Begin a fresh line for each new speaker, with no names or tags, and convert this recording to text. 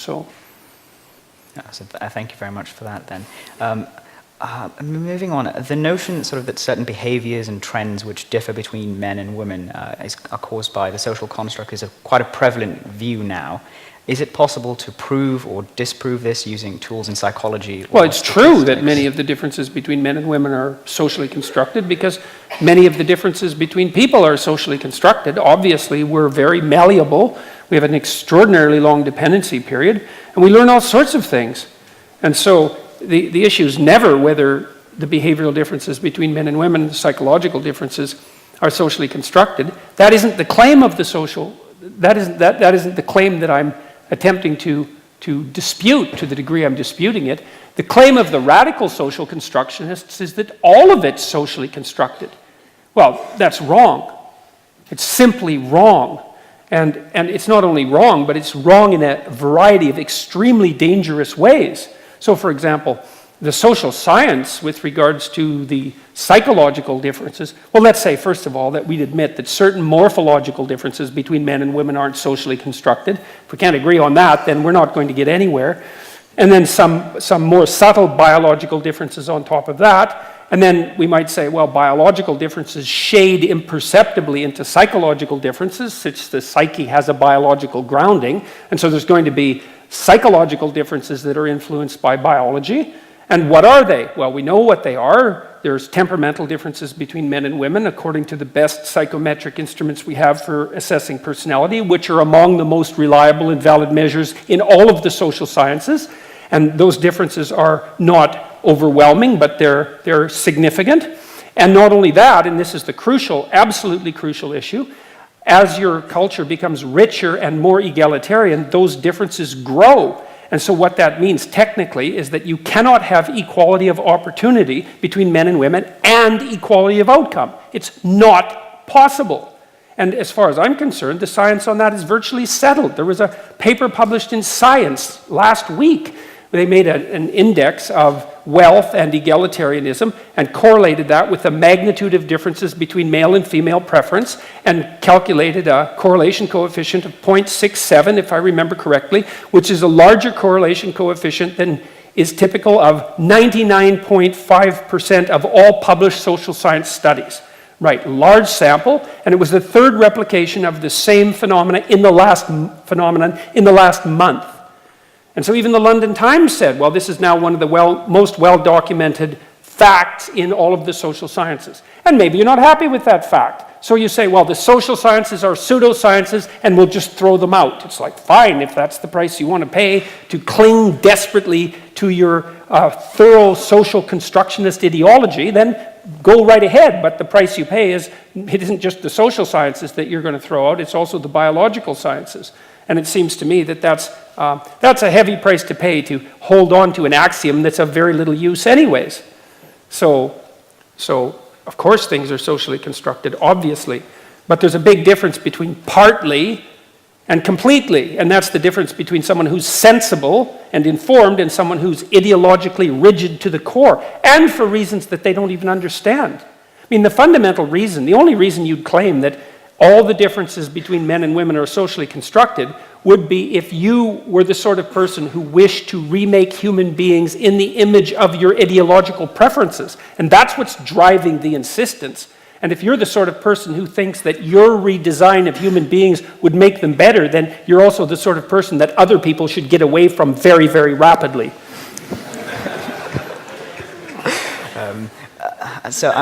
So.
Thank you very much for that then. Moving on, the notion sort of that certain behaviors and trends which differ between men and women are caused by the social construct is quite a prevalent view now. Is it possible to prove or disprove this using tools in psychology?
Well, it's true that many of the differences between men and women are socially constructed because many of the differences between people are socially constructed. Obviously, we're very malleable. We have an extraordinarily long dependency period, and we learn all sorts of things. And so the issue is never whether the behavioral differences between men and women, the psychological differences, are socially constructed. That isn't the claim of the social, that isn't the claim that I'm attempting to dispute to the degree I'm disputing it. The claim of the radical social constructionists is that all of it's socially constructed. Well, that's wrong. It's simply wrong. And it's not only wrong, but it's wrong in a variety of extremely dangerous ways. So, for example, the social science with regards to the psychological differences, well, let's say, first of all, that we'd admit that certain morphological differences between men and women aren't socially constructed. If we can't agree on that, then we're not going to get anywhere. And then some more subtle biological differences on top of that. And then we might say, well, biological differences shade imperceptibly into psychological differences, since the psyche has a biological grounding. And so there's going to be psychological differences that are influenced by biology. And what are they? Well, we know what they are. There's temperamental differences between men and women, according to the best psychometric instruments we have for assessing personality, which are among the most reliable and valid measures in all of the social sciences. And those differences are not overwhelming, but they're significant. And not only that, and this is the crucial, absolutely crucial issue, as your culture becomes richer and more egalitarian, those differences grow. And so what that means technically is that you cannot have equality of opportunity between men and women and equality of outcome. It's not possible. And as far as I'm concerned, the science on that is virtually settled. There was a paper published in Science last week. They made an index of wealth and egalitarianism and correlated that with the magnitude of differences between male and female preference and calculated a correlation coefficient of 0.67, if I remember correctly, which is a larger correlation coefficient than is typical of 99.5% of all published social science studies. Right, large sample, and it was the third replication of the same phenomenon in the last month. And so even the London Times said, well, this is now one of the most well-documented facts in all of the social sciences. And maybe you're not happy with that fact. So you say, well, the social sciences are pseudosciences and we'll just throw them out. It's like, fine, if that's the price you want to pay to cling desperately to your thorough social constructionist ideology, then go right ahead. But the price you pay is, it isn't just the social sciences that you're going to throw out, it's also the biological sciences. And it seems to me that that's a heavy price to pay to hold on to an axiom that's of very little use anyways. So of course things are socially constructed, obviously. But there's a big difference between partly and completely. And that's the difference between someone who's sensible and informed and someone who's ideologically rigid to the core, and for reasons that they don't even understand. I mean, the fundamental reason, the only reason you'd claim that all the differences between men and women are socially constructed would be if you were the sort of person who wished to remake human beings in the image of your ideological preferences. And that's what's driving the insistence. And if you're the sort of person who thinks that your redesign of human beings would make them better, then you're also the sort of person that other people should get away from very, very rapidly.
So